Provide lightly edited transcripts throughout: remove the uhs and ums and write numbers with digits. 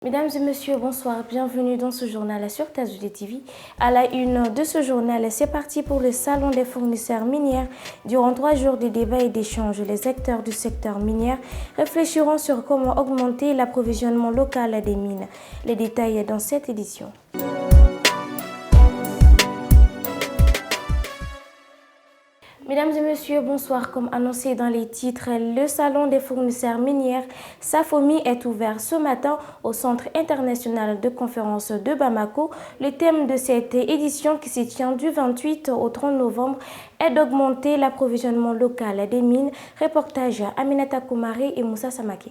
Mesdames et messieurs, bonsoir. Bienvenue dans ce journal sur Tazoudé TV. À la une de ce journal, c'est parti pour le salon des fournisseurs miniers. Durant 3 jours de débats et d'échanges, les acteurs du secteur minier réfléchiront sur comment augmenter l'approvisionnement local des mines. Les détails dans cette édition. Mesdames et messieurs, bonsoir. Comme annoncé dans les titres, le salon des fournisseurs miniers SAFOMI est ouvert ce matin au Centre international de conférence de Bamako. Le thème de cette édition qui se tient du 28 au 30 novembre est d'augmenter l'approvisionnement local des mines. Reportage Aminata Koumari et Moussa Samake.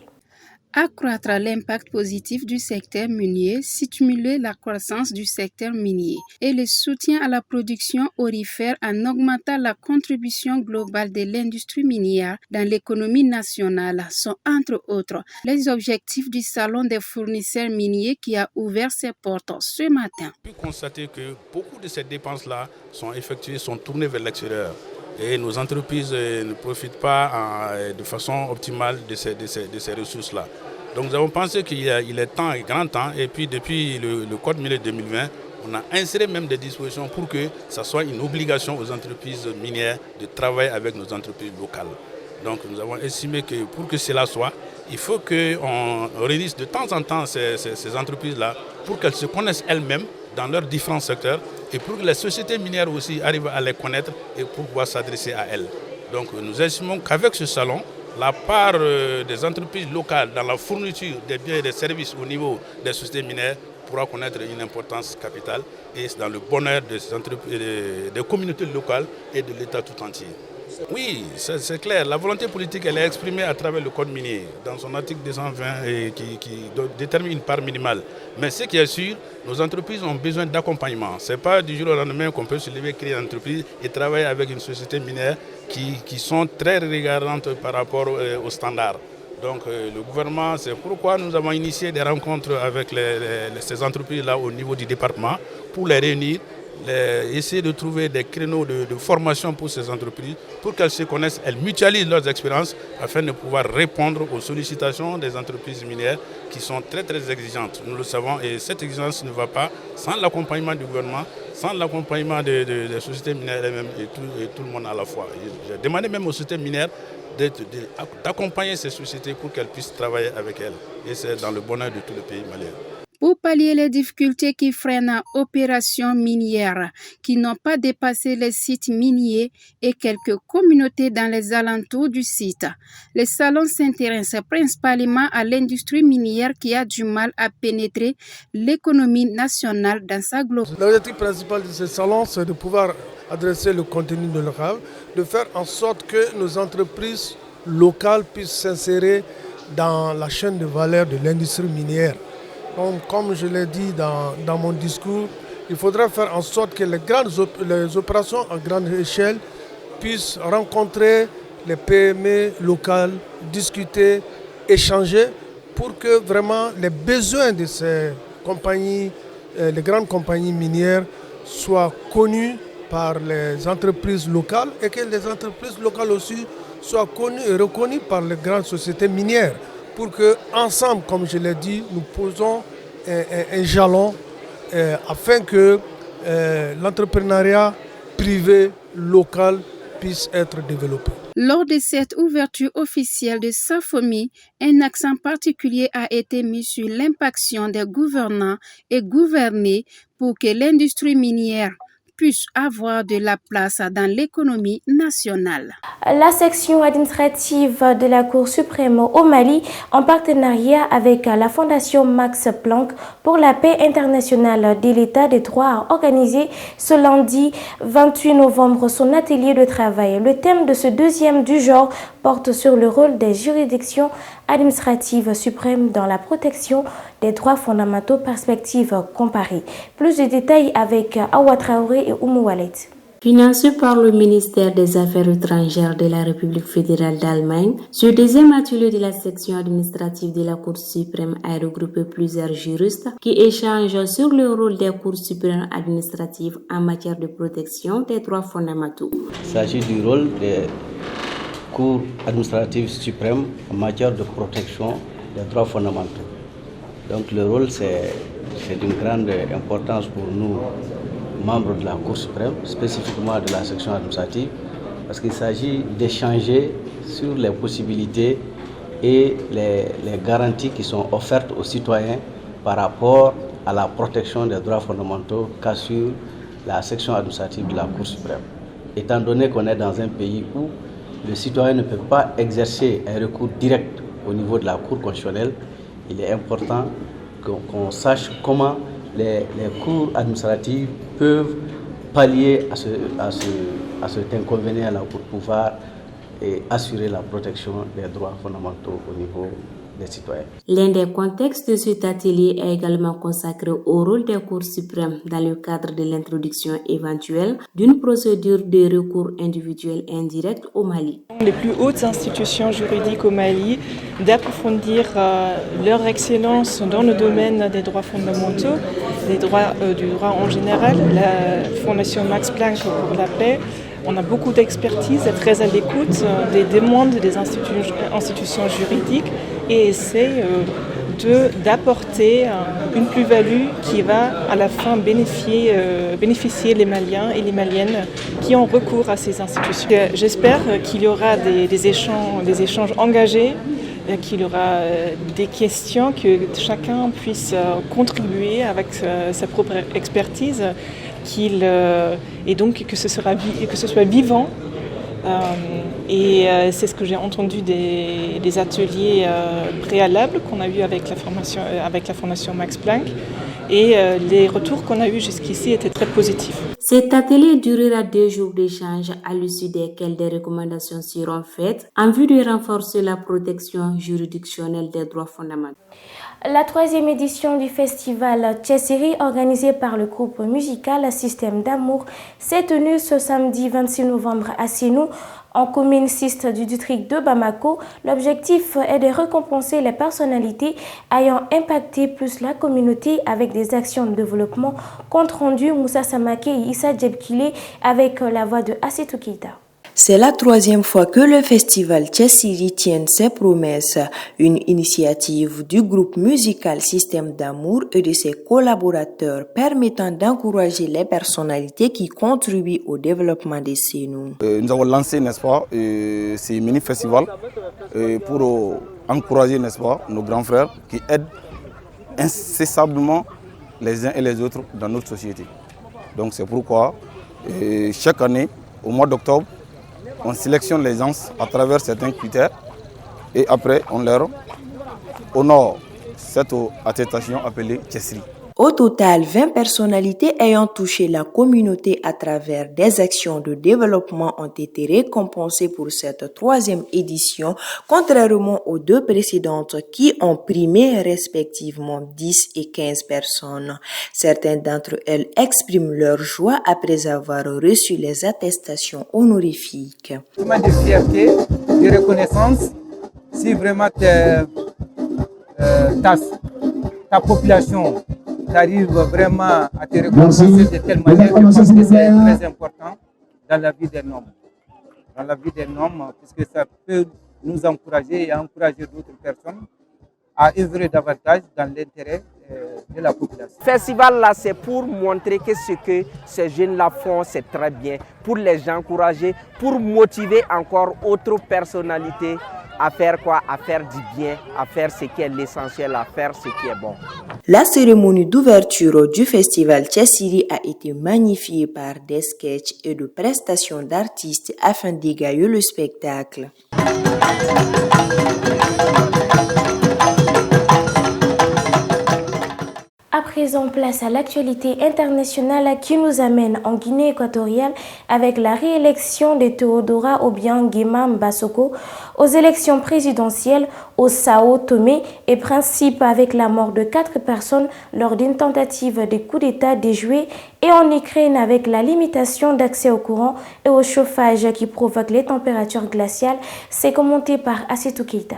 Accroître l'impact positif du secteur minier, stimuler la croissance du secteur minier et le soutien à la production aurifère en augmentant la contribution globale de l'industrie minière dans l'économie nationale sont entre autres les objectifs du salon des fournisseurs miniers qui a ouvert ses portes ce matin. On peut constater que beaucoup de ces dépenses-là sont tournées vers l'extérieur. Et nos entreprises ne profitent pas de façon optimale de ces ressources-là. Donc nous avons pensé qu'il est temps, grand temps, et puis depuis le Code minier 2020, on a inséré même des dispositions pour que ça soit une obligation aux entreprises minières de travailler avec nos entreprises locales. Donc nous avons estimé que pour que cela soit, il faut qu'on réunisse de temps en temps ces entreprises-là pour qu'elles se connaissent elles-mêmes dans leurs différents secteurs et pour que les sociétés minières aussi arrivent à les connaître et pour pouvoir s'adresser à elles. Donc nous estimons qu'avec ce salon, la part des entreprises locales dans la fourniture des biens et des services au niveau des sociétés minières pourra connaître une importance capitale et dans le bonheur des communautés locales et de l'État tout entier. Oui, c'est clair. La volonté politique, elle est exprimée à travers le Code minier, dans son article 220 qui détermine une part minimale. Mais ce qui est sûr, nos entreprises ont besoin d'accompagnement. Ce n'est pas du jour au lendemain qu'on peut se lever, créer une entreprise et travailler avec une société minière qui sont très regardantes par rapport aux standards. Donc le gouvernement, c'est pourquoi nous avons initié des rencontres avec ces entreprises-là au niveau du département pour les réunir. Essayer de trouver des créneaux de formation pour ces entreprises, pour qu'elles se connaissent, elles mutualisent leurs expériences afin de pouvoir répondre aux sollicitations des entreprises minières qui sont très très exigeantes. Nous le savons et cette exigence ne va pas sans l'accompagnement du gouvernement, sans l'accompagnement des sociétés minières elles-mêmes et tout le monde à la fois. J'ai demandé même aux sociétés minières d'accompagner ces sociétés pour qu'elles puissent travailler avec elles. Et c'est dans le bonheur de tout le pays malien. Pour pallier les difficultés qui freinent opérations minières qui n'ont pas dépassé les sites miniers et quelques communautés dans les alentours du site, le salon s'intéresse principalement à l'industrie minière qui a du mal à pénétrer l'économie nationale dans sa globalité. L'objectif principal de ce salon, c'est de pouvoir adresser le contenu de local, de faire en sorte que nos entreprises locales puissent s'insérer dans la chaîne de valeur de l'industrie minière. Donc, comme je l'ai dit dans mon discours, il faudra faire en sorte que les opérations à grande échelle puissent rencontrer les PME locales, discuter, échanger pour que vraiment les besoins de ces compagnies, les grandes compagnies minières soient connus par les entreprises locales et que les entreprises locales aussi soient connues et reconnues par les grandes sociétés minières. Pour que ensemble, comme je l'ai dit, nous posons un jalon afin que l'entrepreneuriat privé local puisse être développé. Lors de cette ouverture officielle de SAFOMI, un accent particulier a été mis sur l'impaction des gouvernants et gouvernés pour que l'industrie minière puisse avoir de la place dans l'économie nationale. La section administrative de la Cour suprême au Mali, en partenariat avec la Fondation Max Planck pour la paix internationale de l'État des droits, a organisé ce lundi 28 novembre son atelier de travail. Le thème de ce deuxième du genre porte sur le rôle des juridictions administratives suprêmes dans la protection des droits fondamentaux, perspectives comparées. Plus de détails avec Awa Traoré et Oumou Wallet. Financé par le ministère des Affaires étrangères de la République fédérale d'Allemagne, ce deuxième atelier de la section administrative de la Cour suprême a regroupé plusieurs juristes qui échangent sur le rôle des cours suprêmes administratives en matière de protection des droits fondamentaux. Il s'agit du rôle des cours administratives suprêmes en matière de protection des droits fondamentaux. Donc le rôle, c'est d'une grande importance pour nous, membres de la Cour suprême, spécifiquement de la section administrative, parce qu'il s'agit d'échanger sur les possibilités et les garanties qui sont offertes aux citoyens par rapport à la protection des droits fondamentaux qu'assure la section administrative de la Cour suprême. Étant donné qu'on est dans un pays où le citoyen ne peut pas exercer un recours direct au niveau de la Cour constitutionnelle, il est important qu'on sache comment les cours administratives peuvent pallier à cet inconvénient-là pour pouvoir assurer la protection des droits fondamentaux au niveau des citoyens. L'un des contextes de cet atelier est également consacré au rôle des cours suprêmes dans le cadre de l'introduction éventuelle d'une procédure de recours individuel indirect au Mali. Les plus hautes institutions juridiques au Mali d'approfondir leur excellence dans le domaine des droits fondamentaux, du droit en général, la Fondation Max Planck pour la paix. On a beaucoup d'expertise, est très à l'écoute des demandes des institutions juridiques et essaie d'apporter une plus-value qui va à la fin bénéficier les Maliens et les Maliennes qui ont recours à ces institutions. J'espère qu'il y aura des échanges engagés, qu'il y aura des questions, que chacun puisse contribuer avec sa propre expertise, et donc que ce soit vivant. C'est ce que j'ai entendu des ateliers préalables qu'on a eu avec la Fondation Max Planck. Et les retours qu'on a eus jusqu'ici étaient très positifs. Cet atelier durera 2 jours d'échange à l'issue desquels des recommandations seront faites en vue de renforcer la protection juridictionnelle des droits fondamentaux. La 3e édition du festival Tchessiri, organisé par le groupe musical Système d'Amour, s'est tenue ce samedi 26 novembre à Sénou, en commune 6 du district de Bamako. L'objectif est de récompenser les personnalités ayant impacté plus la communauté avec des actions de développement. Compte rendu Moussa Samake et Issa Djebkile avec la voix de Assetou Keita. C'est la 3e fois que le festival Tchessiri tient ses promesses, une initiative du groupe musical Système d'Amour et de ses collaborateurs permettant d'encourager les personnalités qui contribuent au développement des Sénou. Nous avons lancé, n'est-ce pas, ces mini-festivals pour encourager, n'est-ce pas, nos grands frères qui aident incessamment les uns et les autres dans notre société. Donc c'est pourquoi chaque année, au mois d'octobre, on sélectionne les gens à travers certains critères et après on leur honore cette attestation appelée Tchessiri. Au total, 20 personnalités ayant touché la communauté à travers des actions de développement ont été récompensées pour cette 3e édition, contrairement aux 2 précédentes qui ont primé respectivement 10 et 15 personnes. Certaines d'entre elles expriment leur joie après avoir reçu les attestations honorifiques. Moment de fierté, de reconnaissance, si vraiment ta population arrive vraiment à te récompenser de telle manière, je pense que c'est très important dans la vie d'un homme. Dans la vie d'un homme, puisque ça peut nous encourager et encourager d'autres personnes à œuvrer davantage dans l'intérêt de la population. Le festival là, c'est pour montrer que ce que ces jeunes-là font, c'est très bien, pour les encourager, pour motiver encore autres personnalités à faire quoi? À faire du bien, à faire ce qui est l'essentiel, à faire ce qui est bon. La cérémonie d'ouverture du festival Tchessiri a été magnifiée par des sketchs et de prestations d'artistes afin d'égayer le spectacle. À présent, place à l'actualité internationale qui nous amène en Guinée équatoriale avec la réélection de Théodora Obiang Nguema Mbassoko aux élections présidentielles au Sao Tomé et Principe avec la mort de 4 personnes lors d'une tentative de coup d'État déjouée et en Ukraine avec la limitation d'accès au courant et au chauffage qui provoque les températures glaciales. C'est commenté par Assetou Keita.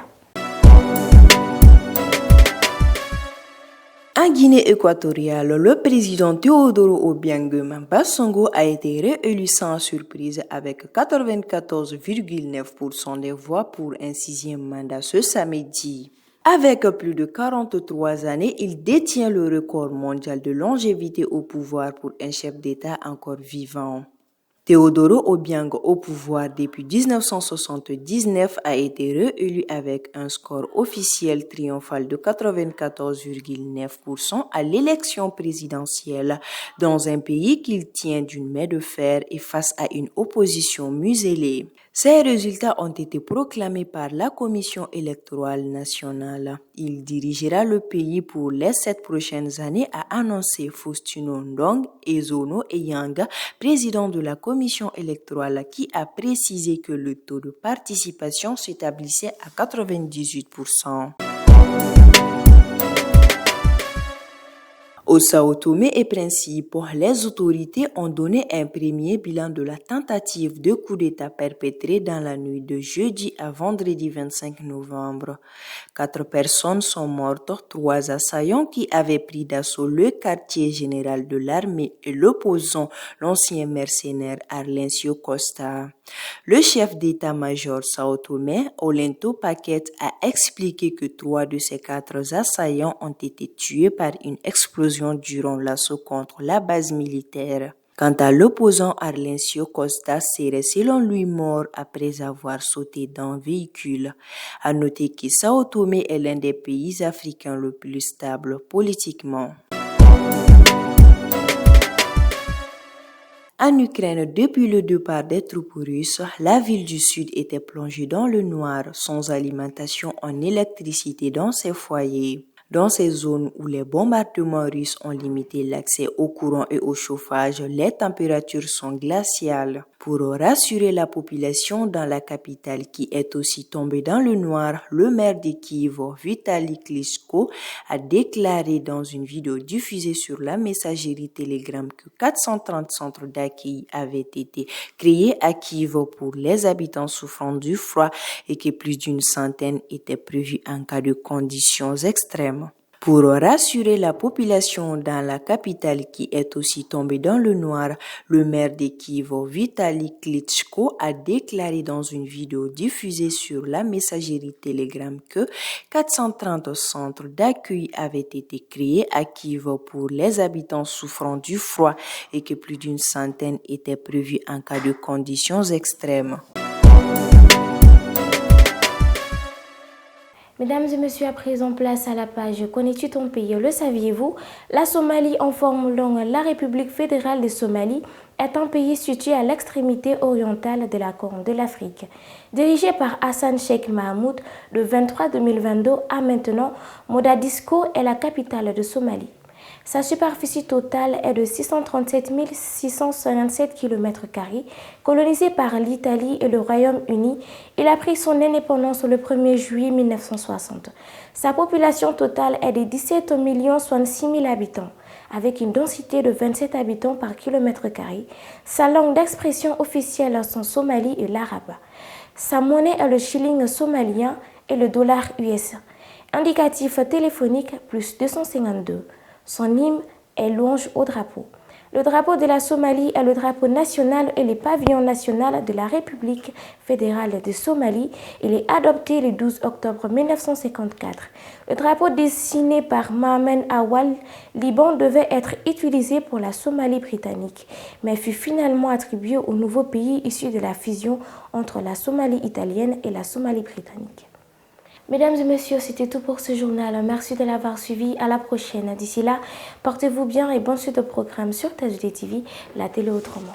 En Guinée équatoriale, le président Théodoro Obiang Nguema Mbassoko a été réélu sans surprise avec 94,9% des voix pour un 6e mandat ce samedi. Avec plus de 43 années, il détient le record mondial de longévité au pouvoir pour un chef d'État encore vivant. Teodoro Obiang, au pouvoir depuis 1979, a été réélu avec un score officiel triomphal de 94,9% à l'élection présidentielle dans un pays qu'il tient d'une main de fer et face à une opposition muselée. Ces résultats ont été proclamés par la Commission électorale nationale. Il dirigera le pays pour les 7 prochaines années, a annoncé Faustino Ndong Ezono Eyanga, président de la Commission électorale, qui a précisé que le taux de participation s'établissait à 98%. Au Sao Tomé et Principe, les autorités ont donné un premier bilan de la tentative de coup d'État perpétrée dans la nuit de jeudi à vendredi 25 novembre. 4 personnes sont mortes, 3 assaillants qui avaient pris d'assaut le quartier général de l'armée et l'opposant, l'ancien mercenaire Arlencio Costa. Le chef d'état-major Sao Tomé, Olento Paquette, a expliqué que 3 de ces 4 assaillants ont été tués par une explosion durant l'assaut contre la base militaire. Quant à l'opposant Arlencio Costa, serait selon lui mort après avoir sauté d'un véhicule. À noter que Sao Tomé est l'un des pays africains le plus stable politiquement. En Ukraine, depuis le départ des troupes russes, la ville du Sud était plongée dans le noir, sans alimentation en électricité dans ses foyers. Dans ces zones où les bombardements russes ont limité l'accès au courant et au chauffage, les températures sont glaciales. Pour rassurer la population dans la capitale qui est aussi tombée dans le noir, le maire de Kiev, Vitaly Klitschko, a déclaré dans une vidéo diffusée sur la messagerie Telegram que 430 centres d'accueil avaient été créés à Kiev pour les habitants souffrant du froid et que plus d'une centaine étaient prévus en cas de conditions extrêmes. Pour rassurer la population dans la capitale qui est aussi tombée dans le noir, le maire de Kiev, Vitaly Klitschko, a déclaré dans une vidéo diffusée sur la messagerie Telegram que 430 centres d'accueil avaient été créés à Kiev pour les habitants souffrant du froid et que plus d'une centaine étaient prévus en cas de conditions extrêmes. Mesdames et messieurs, à présent, place à la page « Connais-tu ton pays ?» Le saviez-vous? La Somalie, en forme longue, la République fédérale de Somalie, est un pays situé à l'extrémité orientale de la Corne de l'Afrique. Dirigé par Hassan Sheikh Mahmoud de 23-2022 à maintenant, Mogadiscio est la capitale de Somalie. Sa superficie totale est de 637 657 km². Colonisé par l'Italie et le Royaume-Uni, il a pris son indépendance le 1er juillet 1960. Sa population totale est de 17 066 000 habitants, avec une densité de 27 habitants par km². Sa langue d'expression officielle sont Somali et l'arabe. Sa monnaie est le shilling somalien et le dollar US. Indicatif téléphonique plus 252. Son hymne est louange au drapeau. Le drapeau de la Somalie est le drapeau national et le pavillon national de la République fédérale de Somalie. Il est adopté le 12 octobre 1954. Le drapeau dessiné par Mohamed Awal Liban devait être utilisé pour la Somalie britannique, mais fut finalement attribué au nouveau pays issu de la fusion entre la Somalie italienne et la Somalie britannique. Mesdames et messieurs, c'était tout pour ce journal. Merci de l'avoir suivi. À la prochaine. D'ici là, portez-vous bien et bonne suite au programme sur TSJD TV, la télé autrement.